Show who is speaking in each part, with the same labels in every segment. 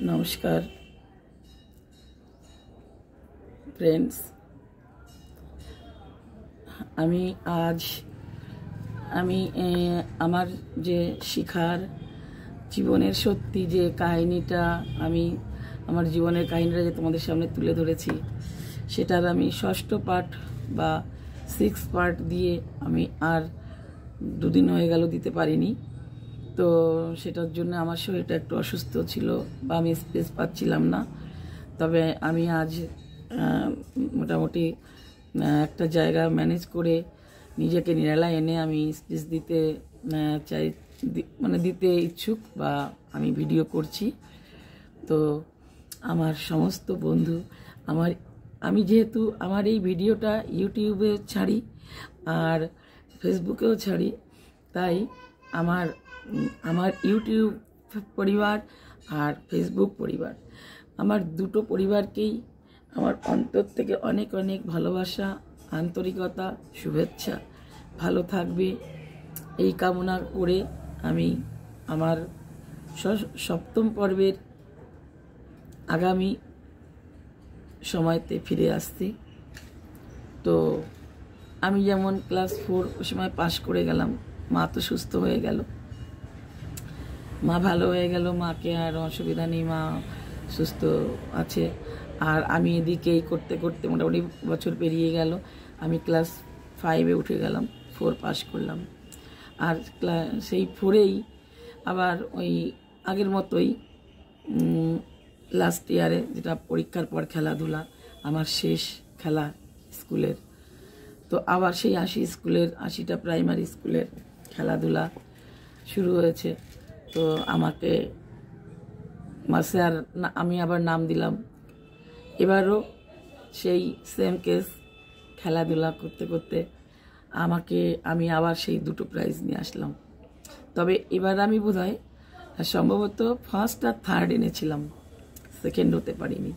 Speaker 1: नमस्कार फ्रेंड्स, আমি আজ আমার যে শিখার জীবনের সত্যি যে কাহিনীটা আমি আমার জীবনের কাহিনীটা যে তোমাদের সামনে তুলে ধরেছি, সেটার আমি ষষ্ঠ পার্ট বা 6 পার্ট দিয়ে আমি আর দুদিন হয়ে গেল দিতে পারিনি। তো সেটার জন্য আমার শরীরটা একটু অসুস্থ ছিল বা আমি স্পেস পাচ্ছিলাম না। তবে আমি আজ মোটামুটি একটা জায়গা ম্যানেজ করে নিজেকে নিরালায় এনে আমি স্পেস দিতে চাই, মানে দিতে ইচ্ছুক বা আমি ভিডিও করছি। তো আমার সমস্ত বন্ধু, আমি যেহেতু আমার এই ভিডিওটা ইউটিউবে ছাড়ি আর ফেসবুকেও ছাড়ি, তাই আমার ইউটিউব পরিবার আর ফেসবুক পরিবার, আমার দুটো পরিবারকেই আমার অন্তর থেকে অনেক অনেক ভালোবাসা, আন্তরিকতা, শুভেচ্ছা। ভালো থাকবে এই কামনা করে আমি আমার সপ্তম পর্বের আগামী সময়তে ফিরে আসছি। তো আমি যেমন ক্লাস 4 ওই সময় পাশ করে গেলাম, মা তো সুস্থ হয়ে গেল, মা ভালো হয়ে গেল, মাকে আর অসুবিধা নেই, মা সুস্থ আছে। আর আমি এদিকেই করতে করতে মোটামুটি বছর পেরিয়ে গেল, আমি ক্লাস 5-এ উঠে গেলাম, 4 পাস করলাম। আর সেই 4-এই আবার ওই আগের মতোই লাস্ট ইয়ারে, যেটা পরীক্ষার পর খেলাধুলা, আমার শেষ খেলা স্কুলের, তো আবার সেই 80টা প্রাইমারি স্কুলের খেলাধুলা শুরু হয়েছে। তো আমাকে মাসে আর আমি আবার নাম দিলাম। এবারও সেই সেম কেস, খেলাধুলা করতে করতে আমি আবার সেই 2টো প্রাইজ নিয়ে আসলাম। তবে এবার আমি বোধহয় সম্ভবত 1st আর 3rd এনেছিলাম, 2nd হতে পারিনি।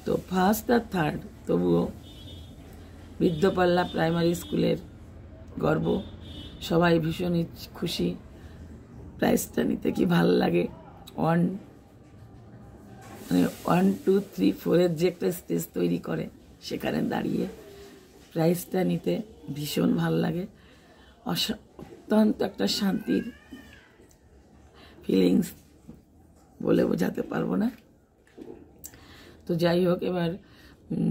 Speaker 1: তো 1st আর 3rd, তবুও বৃদ্ধপাল্লা প্রাইমারি স্কুলের গর্ব, সবাই ভীষণ খুশি। প্রাইজটা নিতে কি ভালো লাগে, 1, 2, 3, 4-এর যে একটা স্টেজ তৈরি করে, সেখানে দাঁড়িয়ে প্রাইজটা নিতে ভীষণ ভালো লাগে। অত্যন্ত একটা শান্তির ফিলিংস, বলে বোঝাতে পারবো না। তো যাই হোক, এবার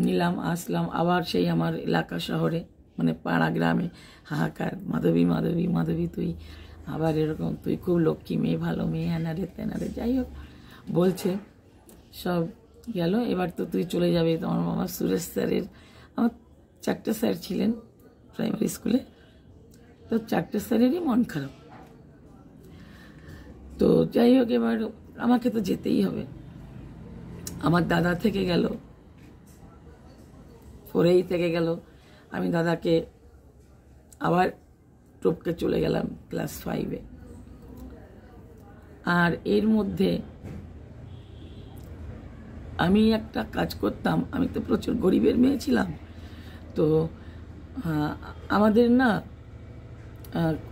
Speaker 1: নিলাম, আসলাম আবার সেই আমার এলাকা শহরে, মানে পাড়া গ্রামে হাহাকার, মাধবী মাধবী মাধবী তুই আবার এরকম, তুই খুব লক্ষ্মী মেয়ে, ভালো মেয়ে, হ্যানারে তেনারে, যাই হোক বলছে। সব গেল, এবার তো তুই চলে যাবে। তোমার মামা সুরেশ স্যারের, আমার 4টে স্যার ছিলেন প্রাইমারি স্কুলে, তো 4টে স্যারেরই মন খারাপ। তো যাই হোক, এবার আমাকে তো যেতেই হবে। আমার দাদা থেকে গেল, 4-এই থেকে গেল, আমি দাদাকে আবার টপকে চলে গেলাম ক্লাস 5-এ। আর এর মধ্যে আমি একটা কাজ করতাম, আমি তো প্রচুর গরিবের মেয়ে ছিলাম। তো আমাদের না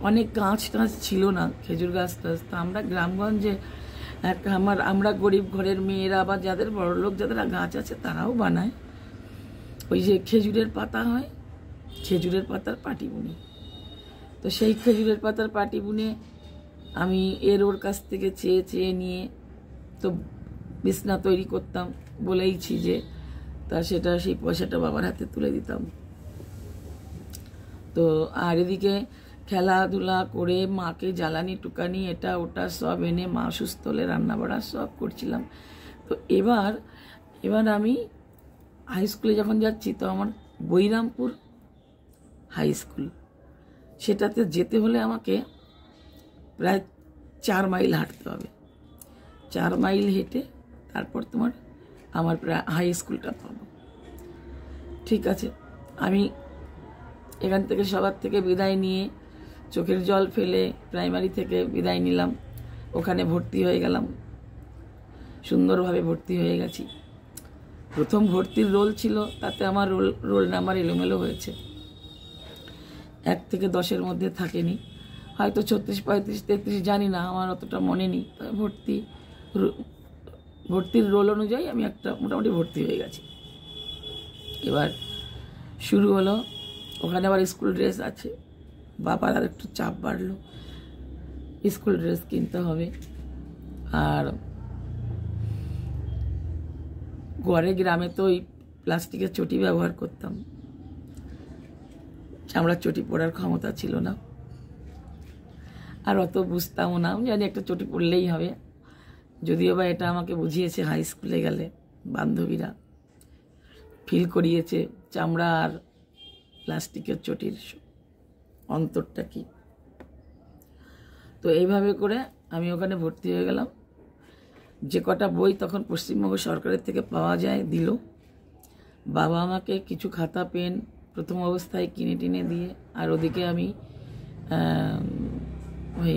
Speaker 1: অনেক গাছ টাছ ছিল না, খেজুর গাছ টাছ। তো আমরা গ্রামগঞ্জে আমরা গরিব ঘরের মেয়েরা বা যাদের বড়লোক যাদের গাছ আছে, তারাও বানায় ওই যে খেজুরের পাতা হয়, খেজুরের পাতার পাটি বুনি। তো সেই খেজুরের পাতার পাটি বুনে আমি ওর কাছ থেকে চেয়ে চেয়ে নিয়ে তো বিছনা তৈরি করতাম, বলেইছি যে, তা সেই পয়সাটা বাবার হাতে তুলে দিতাম। তো আর এদিকে খেলাধুলা করে মাকে জ্বালানি টুকানি এটা ওটা সব এনে মা সুস্থ হলে রান্না বাড়া সব করছিলাম। তো এবার আমি হাই স্কুলে যখন যাচ্ছি, তো আমার বৈরামপুর হাই স্কুল, সেটাতে যেতে হলে আমাকে প্রায় 4 মাইল হাঁটতে হবে। 4 মাইল হেঁটে তারপর আমার প্রায় হাই স্কুলটা পাবো। ঠিক আছে, আমি এখান থেকে সবার থেকে বিদায় নিয়ে চোখের জল ফেলে প্রাইমারি থেকে বিদায় নিলাম, ওখানে ভর্তি হয়ে গেলাম, সুন্দরভাবে ভর্তি হয়ে গেছি। প্রথম ভর্তির রোল ছিল, তাতে আমার রোল নাম্বার এলোমেলো হয়েছে, 1 থেকে 10-এর মধ্যে থাকেনি, হয়তো 36, 35, 33, জানি না, আমার অতটা মনে নেই। ভর্তি ভর্তির রোল অনুযায়ী আমি একটা মোটামুটি ভর্তি হয়ে গেছি। এবার শুরু হলো, ওখানে আবার স্কুল ড্রেস আছে, বাবার আর একটু চাপ বাড়লো, স্কুল ড্রেস কিনতে হবে। আর ঘরে গ্রামে তো ওই প্লাস্টিকের চটি ব্যবহার করতাম, চামড়ার চটি পরার ক্ষমতা ছিল না, আর অত বুঝতামও না, জানি একটা চটি পরলেই হবে। যদিও বা এটা আমাকে বুঝিয়েছে হাই স্কুলে গেলে বান্ধবীরা, ফিল করিয়েছে চামড়া আর প্লাস্টিকের চটির অন্তরটা কি। তো এইভাবে করে আমি ওখানে ভর্তি হয়ে গেলাম। যে কটা বই তখন পশ্চিমবঙ্গ সরকারের থেকে পাওয়া যায় দিল। বাবা আমাকে কিছু খাতা পেন প্রথম অবস্থায় কিনে টিনে দিয়ে, আর ওদিকে আমি ওই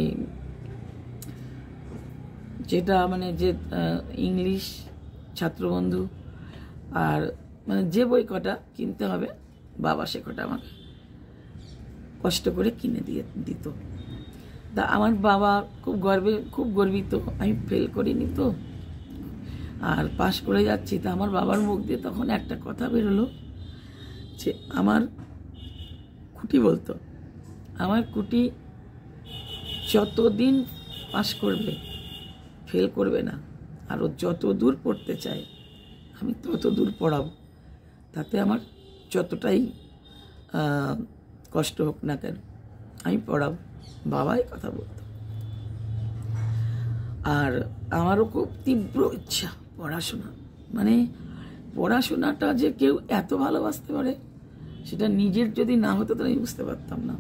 Speaker 1: যেটা মানে যে ইংলিশ ছাত্রবন্ধু আর মানে যে বই কটা কিনতে হবে বাবা সে কটা আমাকে কষ্ট করে কিনে দিয়ে দিত। তা আমার বাবা খুব গর্বিত, আমি ফেল করিনি তো আর পাশ করে যাচ্ছি। তা আমার বাবার মুখ দিয়ে তখন একটা কথা বেরোলো যে আমার কুটি বলতো, আমার কুটি যতদিন পাশ করবে ফেল করবে না, আর ও যত দূর পড়তে চায় আমি তত দূর পড়াবো, তাতে আমার যতটাই কষ্ট হোক না কেন আমি পড়াবো। বাবাই কথা বলতো। আর আমারও খুব তীব্র ইচ্ছা পড়াশোনা, মানে পড়াশোনাটা যে কেউ এত ভালোবাসতে পারে সেটা নিজের যদি না হতো তাহলে আমি বুঝতে পারতাম না।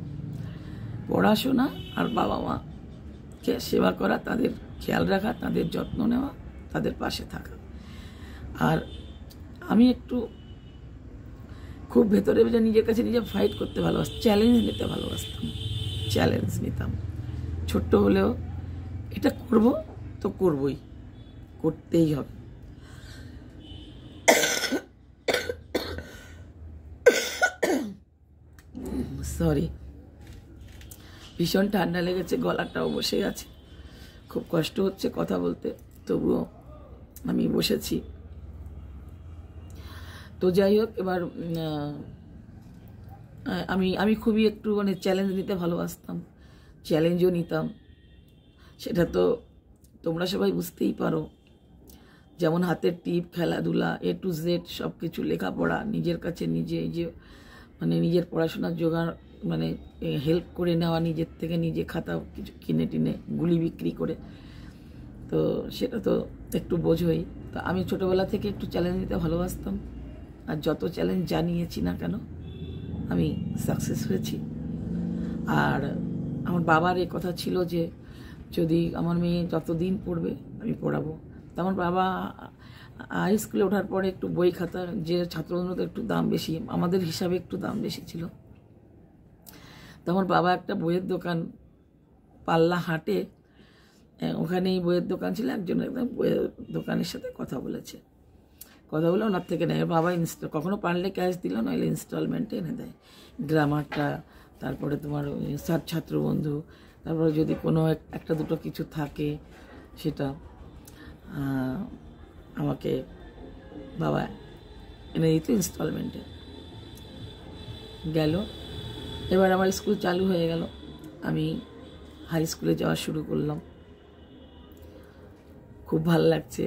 Speaker 1: পড়াশোনা আর বাবা মাকে সেবা করা, তাদের খেয়াল রাখা, তাদের যত্ন নেওয়া, তাদের পাশে থাকা। আর আমি একটু খুব ভেতরে নিজের কাছে নিজে ফাইট করতে ভালোবাসতাম, চ্যালেঞ্জ নিতে ভালোবাসতাম, চ্যালেঞ্জ নিতাম। ছোট্ট হলেও এটা করব তো করবই, করতেই হবে। সরি, ভীষণ ঠান্ডা লেগেছে, গলাটাও বসে গেছে, খুব কষ্ট হচ্ছে কথা বলতে, তবুও আমি বসেছি। তো যাই হোক, এবার আমি খুবই একটু মানে চ্যালেঞ্জ নিতে ভালোবাসতাম, চ্যালেঞ্জও নিতাম। সেটা তো তোমরা সবাই বুঝতেই পারো, যেমন হাতের টিপ, খেলাধুলা, A to Z সব কিছু, লেখাপড়া, নিজের কাছে নিজে এই যে মানে নিজের পড়াশোনার জোগাড়, মানে হেল্প করে নেওয়া, নিজের থেকে নিজে খাতা কিছু কিনে টিনে গুলি বিক্রি করে, তো সেটা তো একটু বোঝোই। তো আমি ছোটোবেলা থেকে একটু চ্যালেঞ্জ নিতে ভালোবাসতাম, আর যত চ্যালেঞ্জ জানিয়েছি না কেন আমি সাকসেস হয়েছি। আর আমার বাবার এই কথা ছিল যে যদি আমার মেয়ে যতদিন পড়বে আমি পড়াবো। তো আমার বাবা হাই স্কুলে ওঠার পরে একটু বই খাতা, যে ছাত্রবন্ধুতে একটু দাম বেশি, আমাদের হিসাবে একটু দাম বেশি ছিল। তো আমার বাবা একটা বইয়ের দোকান পাল্লা হাটে, ওখানেই বইয়ের দোকান ছিল, একজন একদম বইয়ের দোকানের সাথে কথা বলে ওনার থেকে নেয়। বাবা কখনো পারলে ক্যাশ দিল, নইলে ইনস্টলমেন্টে এনে দেয়। গ্রামারটা, তারপরে তোমার ছাত্রবন্ধু, তারপরে যদি কোনো একটা দুটো কিছু থাকে সেটা আমাকে বাবা এনে দিত ইনস্টলমেন্টে। গেল, এবার আমার স্কুল চালু হয়ে গেল, আমি হাই স্কুলে যাওয়া শুরু করলাম। খুব ভালো লাগছে,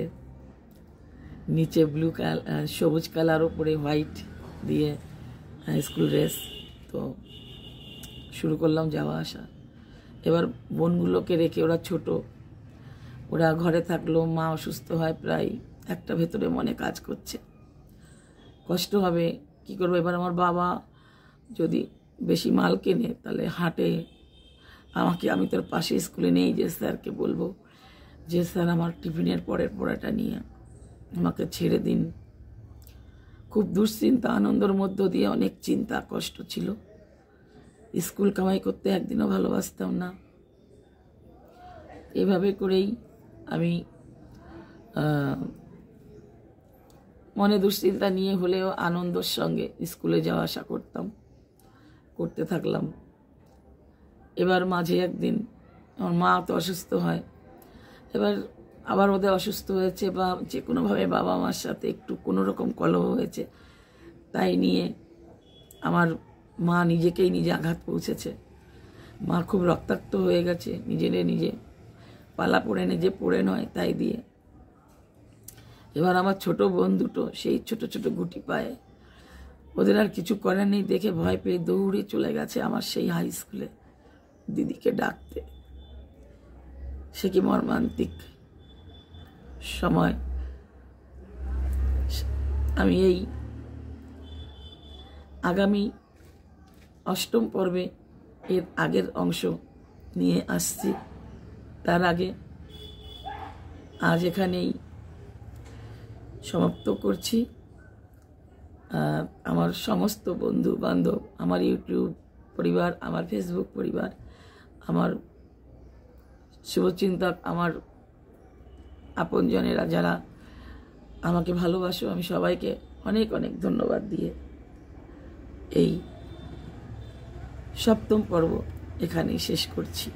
Speaker 1: নিচে ব্লু কালার, সবুজ কালার, ওপরে হোয়াইট দিয়ে স্কুল ড্রেস। তো শুরু করলাম যাওয়া আসা। এবার বোনগুলোকে রেখে, ওরা ছোট, ওরা ঘরে থাকলো, মা অসুস্থ হয় প্রায়, একটা ভেতরে মনে কাজ করছে, কষ্ট হবে, কি করবো। এবার আমার বাবা যদি বেশি মাল কেনে তাহলে হাটে আমি তার পাশে স্কুলে নেই, যে স্যারকে বলবো যে স্যার আমার টিফিনের পরের পড়াটা নিয়ে আমাকে ছেড়ে দিন। খুব দুশ্চিন্তা, আনন্দের মধ্য দিয়ে অনেক চিন্তা, কষ্ট ছিল। স্কুল কামাই করতে একদিনও ভালোবাসতাম না। এভাবে করেই আমি মনে দুশ্চিন্তা নিয়ে হলেও আনন্দের সঙ্গে স্কুলে যাওয়া আসা করতে থাকলাম। এবার মাঝে একদিন আমার মা তো অসুস্থ হয়। এবার আবার ওদের অসুস্থ হয়েছে বা যে কোনোভাবে বাবা মার সাথে একটু কোনো রকম কলহ হয়েছে, তাই নিয়ে আমার মা নিজেকেই নিজে আঘাত পৌঁছেছে। মা খুব রক্তাক্ত হয়ে গেছে, নিজে পালা পড়ে নিজে পড়ে নয় তাই দিয়ে। এবার আমার ছোট বোন দুটো সেই ছোট ছোট গুটি পায়ে, ওদের আর কিছু করার নেই দেখে ভয় পেয়ে দৌড়ে চলে গেছে আমার সেই হাই স্কুলে দিদিকে ডাকতে। সে কি মর্মান্তিক সময়। আমি এই আগামী 8ম পর্বে এর আগের অংশ নিয়ে আসছি। তার আগে আজ এখানেই সমাপ্ত করছি। আমার সমস্ত বন্ধু বান্ধব, আমার ইউটিউব পরিবার, আমার ফেসবুক পরিবার, আমার শুভচিন্তক, আমার আপনজনেরা যারা আমাকে ভালোবাসো, আমি সবাইকে অনেক অনেক ধন্যবাদ দিয়ে এই 7ম পর্ব এখানেই শেষ করছি।